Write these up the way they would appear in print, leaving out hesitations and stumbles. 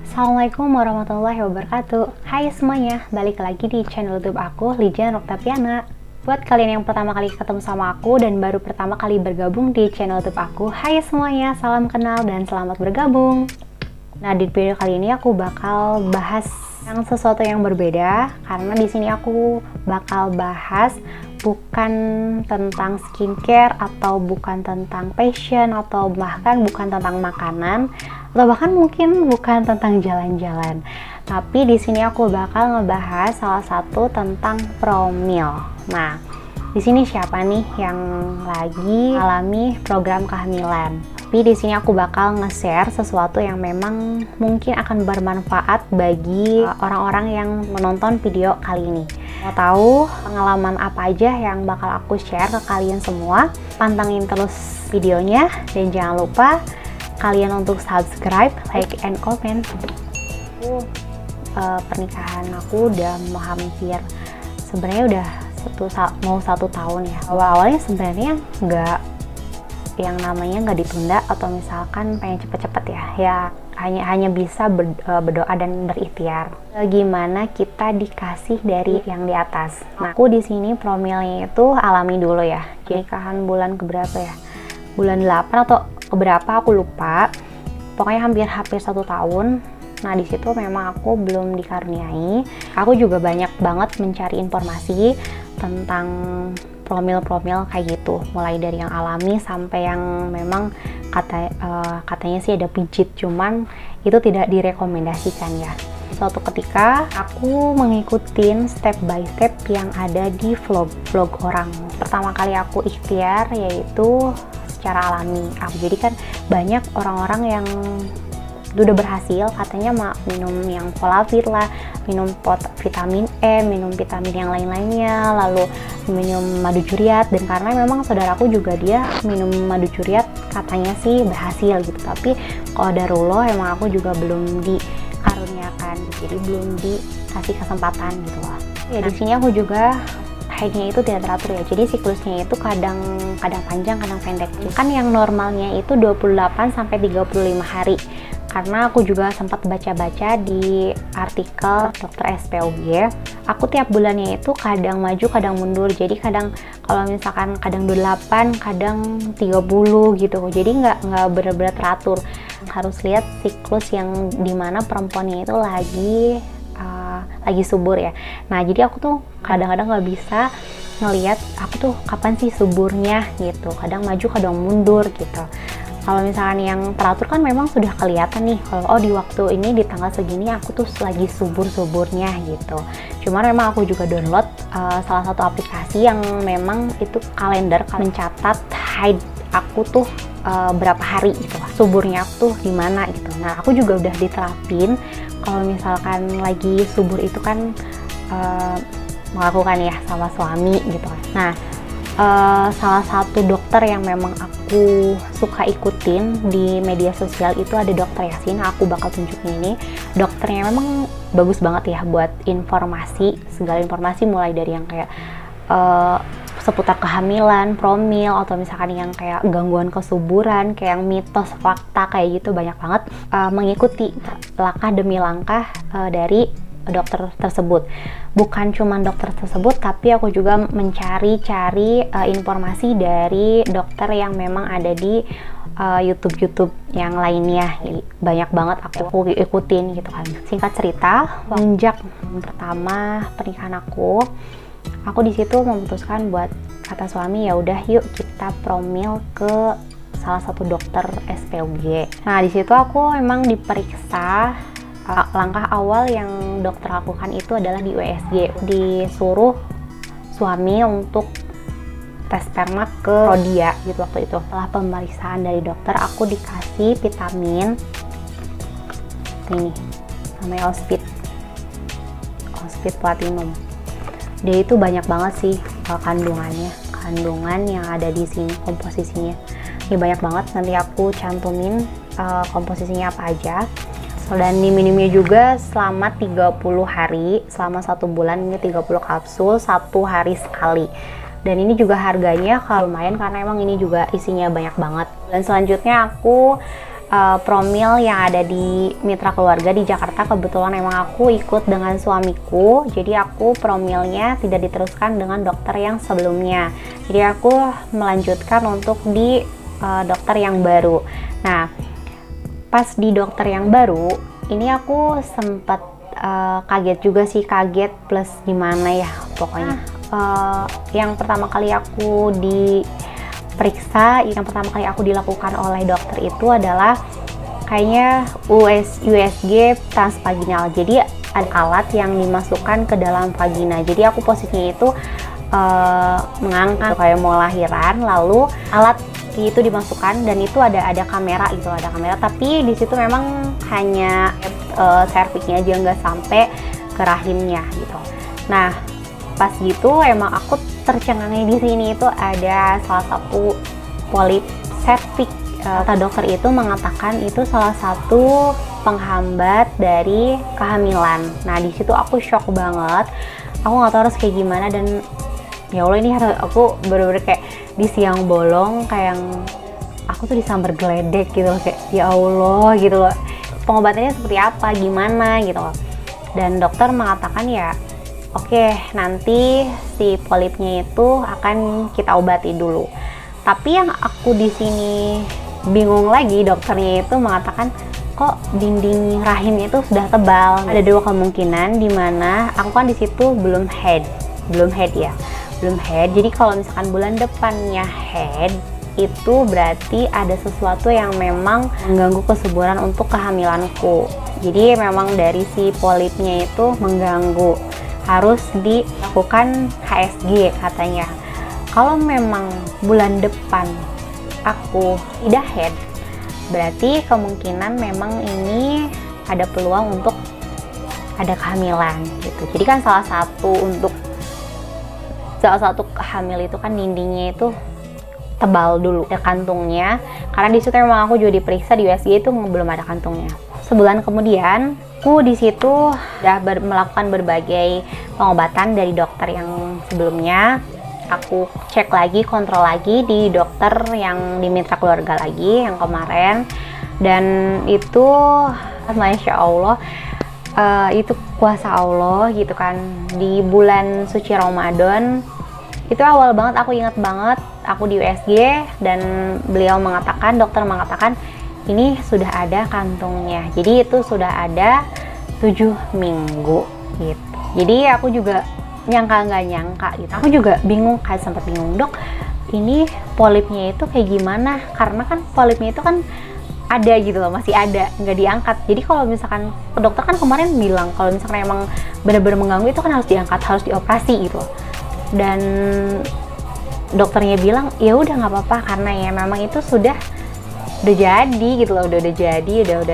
Assalamualaikum warahmatullahi wabarakatuh. Hai semuanya, balik lagi di channel YouTube aku, Lijan Roktapiana. Buat kalian yang pertama kali ketemu sama aku dan baru pertama kali bergabung di channel YouTube aku, hai semuanya, salam kenal dan selamat bergabung. Nah, di video kali ini aku bakal bahas sesuatu yang berbeda karena di sini aku bakal bahas bukan tentang skincare atau bukan tentang fashion atau bahkan bukan tentang makanan atau bahkan mungkin bukan tentang jalan-jalan. Tapi di sini aku bakal ngebahas salah satu tentang promil. Nah, di sini siapa nih yang lagi alami program kehamilan? Tapi di sini aku bakal nge-share sesuatu yang memang mungkin akan bermanfaat bagi orang-orang yang menonton video kali ini. Mau tahu pengalaman apa aja yang bakal aku share ke kalian semua? Pantengin terus videonya dan jangan lupa kalian untuk subscribe, like, and comment. Pernikahan aku udah hampir, sebenarnya udah mau satu tahun ya. Awalnya sebenarnya nggak yang namanya nggak ditunda atau misalkan pengen cepet-cepet ya hanya bisa berdoa dan berikhtiar. Gimana kita dikasih dari yang di atas. Nah, aku di sini promilnya itu alami dulu ya. Jadi nikahan bulan keberapa ya? Bulan 8 atau keberapa aku lupa. Pokoknya hampir 1 tahun. Nah, di situ memang aku belum dikaruniai. Aku juga banyak banget mencari informasi tentang promil-promil kayak gitu, mulai dari yang alami sampai yang memang katanya sih ada pijit, cuman itu tidak direkomendasikan ya. Suatu ketika aku mengikuti step by step yang ada di vlog orang. Pertama kali aku ikhtiar yaitu secara alami. Jadi kan banyak orang-orang yang udah berhasil, katanya minum yang Polavit lah, minum vitamin E, minum vitamin yang lain-lainnya, lalu minum madu curiat. Dan karena memang saudaraku juga dia minum madu curiat, katanya sih berhasil gitu. Tapi kalau darullah emang aku juga belum dikaruniakan, jadi belum dikasih kesempatan gitu loh. Ya di sini aku juga haidnya itu tidak teratur ya, jadi siklusnya itu kadang panjang, kadang pendek. Kan yang normalnya itu 28 sampai 35 hari. Karena aku juga sempat baca-baca di artikel dokter SPOG, aku tiap bulannya itu kadang maju, kadang mundur. Jadi kadang kalau misalkan kadang 28, kadang 30 gitu. Jadi nggak benar-benar teratur. Harus lihat siklus yang dimana perempuannya itu lagi subur ya. Nah, jadi aku tuh kadang-kadang nggak bisa ngelihat aku tuh kapan sih suburnya gitu. Kadang maju, kadang mundur gitu. Kalau misalkan yang teratur kan memang sudah kelihatan nih, kalau di waktu ini di tanggal segini aku tuh lagi subur-suburnya gitu. Cuman memang aku juga download salah satu aplikasi yang memang itu kalender mencatat haid aku tuh berapa hari gitu, suburnya aku tuh di mana gitu. Nah, aku juga udah diterapin kalau misalkan lagi subur itu kan melakukan ya sama suami gitu kan. Nah, salah satu dokter yang memang aku suka ikutin di media sosial itu ada dokter Yasin. Aku bakal tunjukin ini. Dokternya memang bagus banget ya buat informasi, segala informasi mulai dari yang kayak seputar kehamilan, promil, atau misalkan yang kayak gangguan kesuburan, kayak yang mitos, fakta kayak gitu, banyak banget. Mengikuti langkah demi langkah dari dokter tersebut. Bukan cuma dokter tersebut, tapi aku juga mencari-cari informasi dari dokter yang memang ada di YouTube yang lainnya. Jadi, banyak banget aku ikutin gitu kan. Singkat cerita, sejak pertama pernikahan aku di situ memutuskan buat kata suami, ya udah yuk kita promil ke salah satu dokter SPOG. Nah, di situ aku emang diperiksa. Langkah awal yang dokter lakukan itu adalah di USG, disuruh suami untuk tes sperma ke Rodia gitu waktu itu. Setelah pemeriksaan dari dokter, aku dikasih vitamin ini namanya Ospit Platinum. Dia itu banyak banget sih kandungan yang ada di sini, komposisinya ini banyak banget. Nanti aku cantumin komposisinya apa aja. Dan diminumnya juga selama 30 hari, selama 1 bulan. Ini 30 kapsul 1 hari sekali. Dan ini juga harganya kalau lumayan karena emang ini juga isinya banyak banget. Dan selanjutnya aku promil yang ada di Mitra Keluarga di Jakarta. Kebetulan emang aku ikut dengan suamiku, jadi aku promilnya tidak diteruskan dengan dokter yang sebelumnya, jadi aku melanjutkan untuk di dokter yang baru. Nah, pas di dokter yang baru ini aku sempat kaget juga sih, kaget plus gimana ya pokoknya. Yang pertama kali aku diperiksa, yang pertama kali aku dilakukan oleh dokter itu adalah kayaknya USG transvaginal. Jadi ada alat yang dimasukkan ke dalam vagina. Jadi aku posisinya itu mengangkat kayak mau lahiran, lalu alat itu dimasukkan dan itu ada kamera gitu, ada kamera. Tapi di situ memang hanya serviknya aja, nggak sampai ke rahimnya gitu. Nah, pas gitu emang aku tercengangnya di sini itu ada salah satu polip serviks. Kata dokter itu mengatakan itu salah satu penghambat dari kehamilan. Nah, di situ aku shock banget. Aku nggak tahu harus kayak gimana, dan ya Allah, ini aku bener-bener kayak di siang bolong, kayak yang aku tuh disambar geledek gitu loh, kayak ya Allah gitu loh. Pengobatannya seperti apa, gimana gitu loh. Dan dokter mengatakan ya oke, nanti si polipnya itu akan kita obati dulu. Tapi yang aku di sini bingung lagi, dokternya itu mengatakan kok dinding rahimnya itu sudah tebal. Ada dua kemungkinan, dimana aku kan di situ belum head ya, belum head. Jadi kalau misalkan bulan depannya head, itu berarti ada sesuatu yang memang mengganggu kesuburan untuk kehamilanku. Jadi memang dari si polipnya itu mengganggu, harus dilakukan HSG katanya. Kalau memang bulan depan aku tidak head, berarti kemungkinan memang ini ada peluang untuk ada kehamilan gitu. Jadi kan salah satu hamil itu kan dindingnya itu tebal dulu, ada kantungnya, karena di situ memang aku juga diperiksa di USG itu belum ada kantungnya. Sebulan kemudian aku di situ udah melakukan berbagai pengobatan dari dokter yang sebelumnya. Aku cek lagi, kontrol lagi di dokter yang di Mitra Keluarga lagi yang kemarin, dan itu Masya Allah, itu kuasa Allah gitu kan. Di bulan suci Ramadan itu awal banget, aku ingat banget aku di USG dan dokter mengatakan ini sudah ada kantungnya, jadi itu sudah ada 7 minggu gitu. Jadi aku juga nyangka nggak nyangka gitu, aku juga bingung, kayak sempat bingung, dok ini polipnya itu kayak gimana, karena kan polipnya itu kan ada gitu loh, masih ada, nggak diangkat. Jadi kalau misalkan dokter kan kemarin bilang kalau misalkan emang benar-benar mengganggu itu kan harus diangkat, harus dioperasi gitu loh. Dan dokternya bilang ya udah nggak apa-apa, karena ya memang itu sudah jadi gitu loh, udah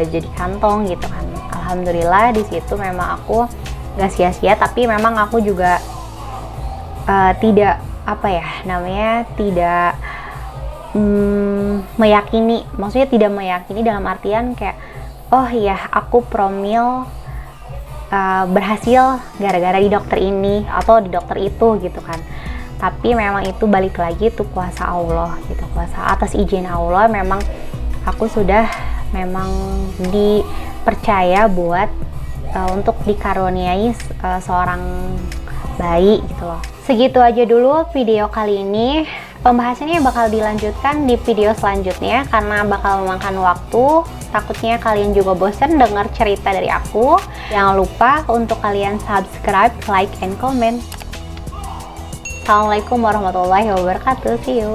jadi kantong gitu kan. Alhamdulillah di situ memang aku nggak sia-sia, tapi memang aku juga tidak meyakini, maksudnya tidak meyakini dalam artian kayak oh iya aku promil berhasil gara-gara di dokter ini atau di dokter itu gitu kan. Tapi memang itu balik lagi tuh kuasa Allah gitu, kuasa atas izin Allah. Memang aku sudah memang dipercaya buat untuk dikaruniai seorang bayi gitu loh. Segitu aja dulu video kali ini. Pembahasannya bakal dilanjutkan di video selanjutnya karena bakal memakan waktu. Takutnya kalian juga bosan dengar cerita dari aku. Jangan lupa untuk kalian subscribe, like, and comment. Assalamualaikum warahmatullahi wabarakatuh. See you.